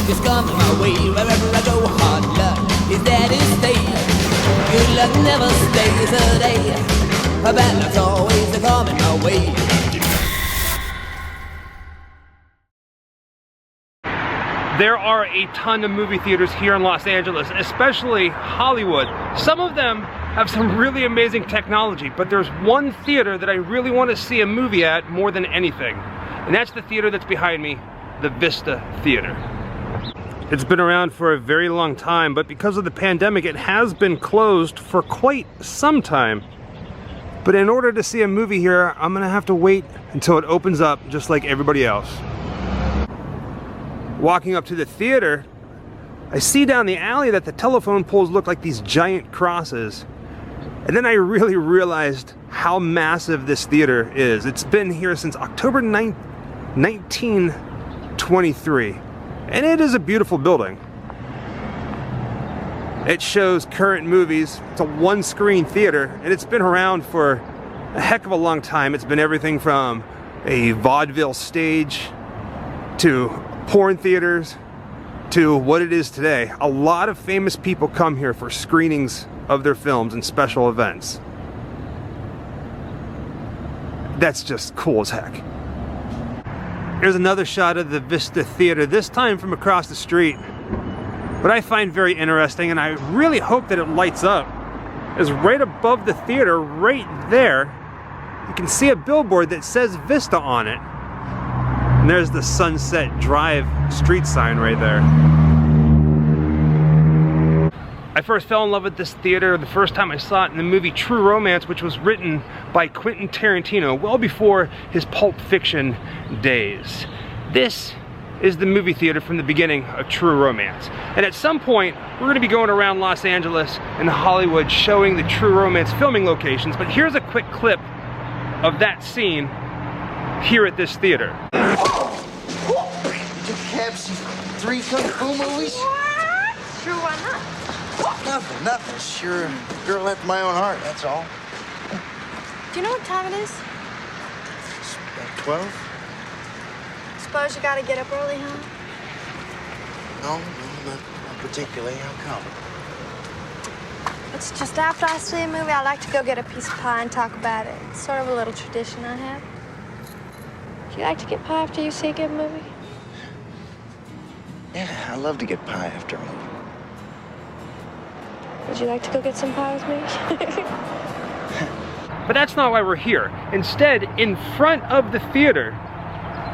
is coming my way. Wherever I go, hard luck is there to stay. Good luck never stays a day. Bad luck's always coming my way. There are a ton of movie theaters here in Los Angeles, especially Hollywood. Some of them have some really amazing technology, but there's one theater that I really want to see a movie at more than anything. And that's the theater that's behind me, the Vista Theater. It's been around for a very long time, but because of the pandemic, it has been closed for quite some time. But in order to see a movie here, I'm gonna have to wait until it opens up, just like everybody else. Walking up to the theater, I see down the alley that the telephone poles look like these giant crosses. And then I really realized how massive this theater is. It's been here since October 9th, 1923. And it is a beautiful building. It shows current movies. It's a one-screen theater, and it's been around for a heck of a long time. It's been everything from a vaudeville stage to porn theaters to what it is today. A lot of famous people come here for screenings of their films and special events. That's just cool as heck. Here's another shot of the Vista Theater, this time from across the street. What I find very interesting, and I really hope that it lights up, is right above the theater, right there, you can see a billboard that says Vista on it. And there's the Sunset Drive street sign right there. I first fell in love with this theater the first time I saw it in the movie True Romance, which was written by Quentin Tarantino well before his Pulp Fiction days. This is the movie theater from the beginning of True Romance. And at some point, we're gonna be going around Los Angeles and Hollywood showing the True Romance filming locations, but here's a quick clip of that scene here at this theater. You have some 3 kung fu movies? What? Sure, why not? Nothing. Sure, a girl after my own heart, that's all. Do you know what time it is? It's about 12? Suppose you gotta get up early, huh? No, not particularly. How come? It's just after I see a movie, I like to go get a piece of pie and talk about it. It's sort of a little tradition I have. Do you like to get pie after you see a good movie? Yeah, I love to get pie after a movie. Would you like to go get some pie with me? But that's not why we're here. Instead, in front of the theater,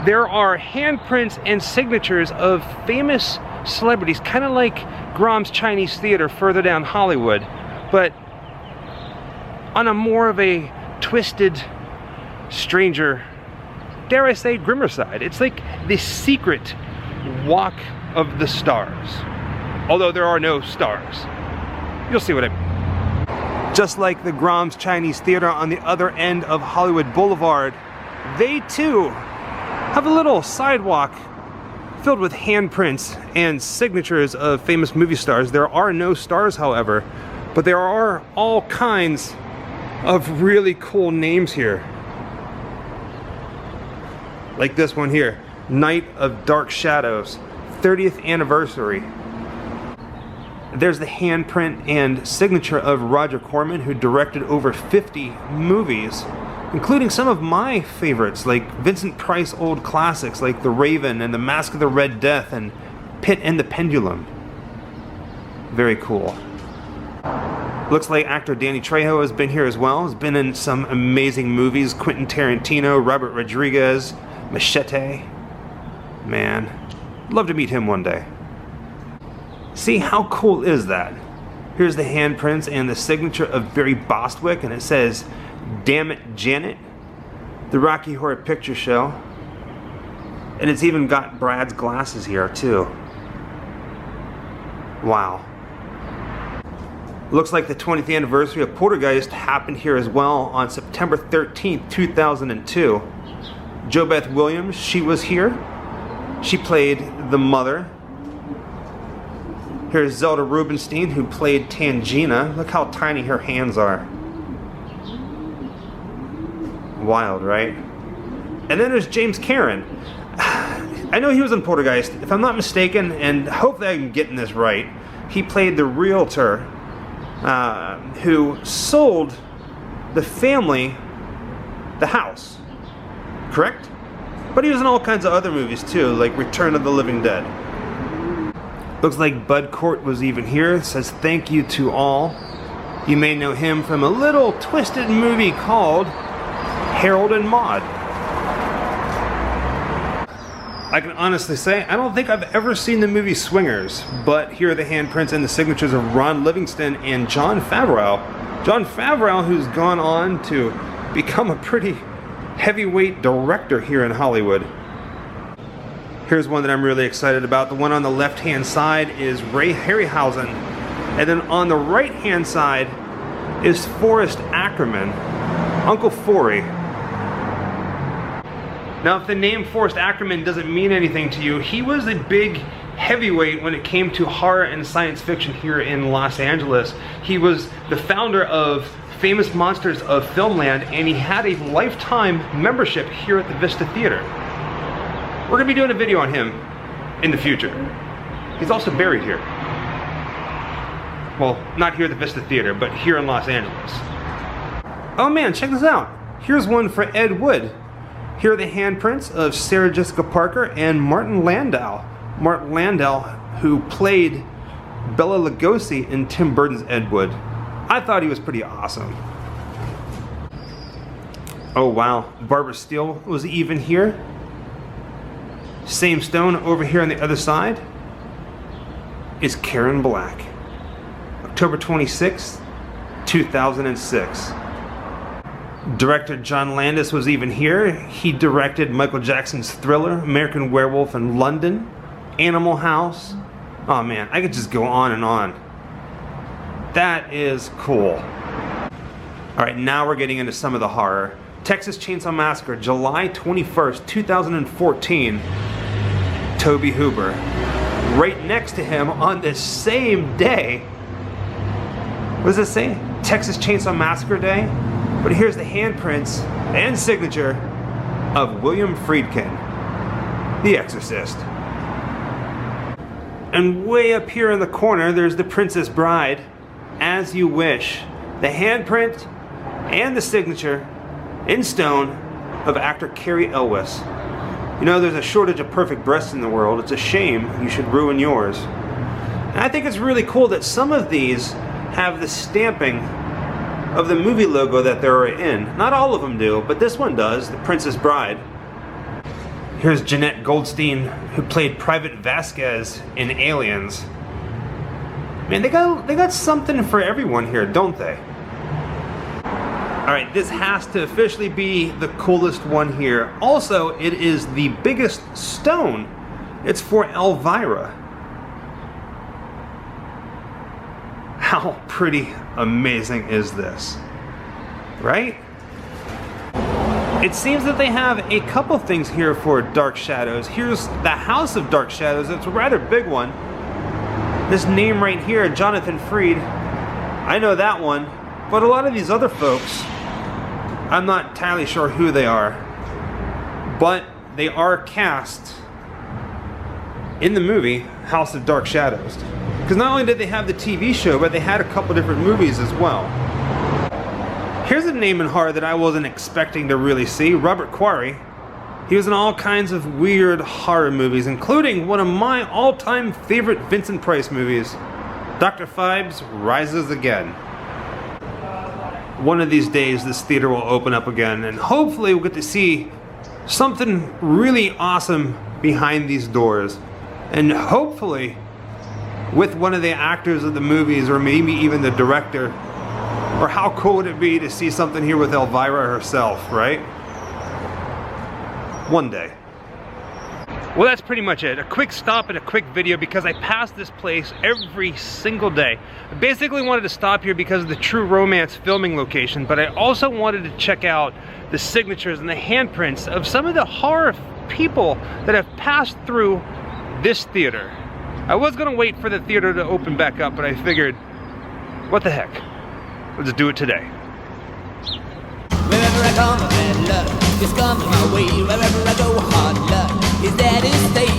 there are handprints and signatures of famous celebrities, kind of like Grimm's Chinese Theater further down Hollywood, but on a more of a twisted, stranger, dare I say, grimmer side. It's like the secret walk of the stars, although there are no stars. You'll see what I mean. Just like the Grimm's Chinese Theater on the other end of Hollywood Boulevard, they too have a little sidewalk filled with handprints and signatures of famous movie stars. There are no stars, however, but there are all kinds of really cool names here. Like this one here, Night of Dark Shadows, 30th anniversary. There's the handprint and signature of Roger Corman, who directed over 50 movies, including some of my favorites, like Vincent Price old classics like The Raven and The Mask of the Red Death and Pit and the Pendulum. Very cool. Looks like actor Danny Trejo has been here as well. He's been in some amazing movies. Quentin Tarantino, Robert Rodriguez, Machete. Man, love to meet him one day. See, how cool is that? Here's the handprints and the signature of Barry Bostwick, and it says, "Damn it, Janet," the Rocky Horror Picture Show. And it's even got Brad's glasses here too. Wow. Looks like the 20th anniversary of Poltergeist happened here as well on September 13th, 2002. Jo Beth Williams, she was here. She played the mother. Here's Zelda Rubinstein, who played Tangina. Look how tiny her hands are. Wild, right? And then there's James Karen. I know he was in Poltergeist. If I'm not mistaken, and hopefully I'm getting this right, he played the realtor who sold the family the house. Correct? But he was in all kinds of other movies too, like Return of the Living Dead. Looks like Bud Cort was even here. It says thank you to all. You may know him from a little twisted movie called Harold and Maude. I can honestly say, I don't think I've ever seen the movie Swingers, but here are the handprints and the signatures of Ron Livingston and Jon Favreau. Jon Favreau, who's gone on to become a pretty heavyweight director here in Hollywood. Here's one that I'm really excited about. The one on the left-hand side is Ray Harryhausen, and then on the right-hand side is Forrest Ackerman, Uncle Forry. Now, if the name Forrest Ackerman doesn't mean anything to you, he was a big heavyweight when it came to horror and science fiction here in Los Angeles. He was the founder of Famous Monsters of Filmland, and he had a lifetime membership here at the Vista Theater. We're going to be doing a video on him in the future. He's also buried here. Well, not here at the Vista Theater, but here in Los Angeles. Oh man, check this out. Here's one for Ed Wood. Here are the handprints of Sarah Jessica Parker and Martin Landau. Martin Landau, who played Bela Lugosi in Tim Burton's Ed Wood. I thought he was pretty awesome. Oh wow, Barbara Steele was even here. Same stone over here on the other side is Karen Black. October 26th, 2006. Director John Landis was even here. He directed Michael Jackson's Thriller, American Werewolf in London, Animal House. Oh man, I could just go on and on. That is cool. Alright, now we're getting into some of the horror. Texas Chainsaw Massacre, July 21st, 2014. Toby Hoover. Right next to him on this same day. What does it say? Texas Chainsaw Massacre Day? But here's the handprints and signature of William Friedkin, The Exorcist. And way up here in the corner, there's The Princess Bride, As You Wish. The handprint and the signature in stone of actor Cary Elwes. You know, there's a shortage of perfect breasts in the world. It's a shame you should ruin yours. And I think it's really cool that some of these have the stamping of the movie logo that they're in. Not all of them do, but this one does, The Princess Bride. Here's Jeanette Goldstein, who played Private Vasquez in Aliens. Man, they got something for everyone here, don't they? Alright, this has to officially be the coolest one here. Also, it is the biggest stone. It's for Elvira. How pretty amazing is this? Right? It seems that they have a couple things here for Dark Shadows. Here's the House of Dark Shadows. It's a rather big one. This name right here, Jonathan Freed. I know that one. But a lot of these other folks, I'm not entirely sure who they are. But they are cast in the movie House of Dark Shadows. Because not only did they have the TV show, but they had a couple different movies as well. Here's a name in horror that I wasn't expecting to really see, Robert Quarry. He was in all kinds of weird horror movies, including one of my all-time favorite Vincent Price movies, Dr. Phibes Rises Again. One of these days, this theater will open up again, and hopefully we'll get to see something really awesome behind these doors. And hopefully, with one of the actors of the movies, or maybe even the director. Or how cool would it be to see something here with Elvira herself, right? One day. Well, that's pretty much it. A quick stop and a quick video because I pass this place every single day. I basically wanted to stop here because of the True Romance filming location, but I also wanted to check out the signatures and the handprints of some of the horror people that have passed through this theater. I was gonna wait for the theater to open back up, but I figured, what the heck? Let's do it today. Wherever I come, bad luck is coming my way. Wherever I go, hard luck is there to stay.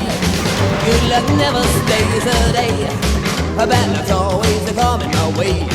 Good luck never stays a day. A bad luck's always coming my way.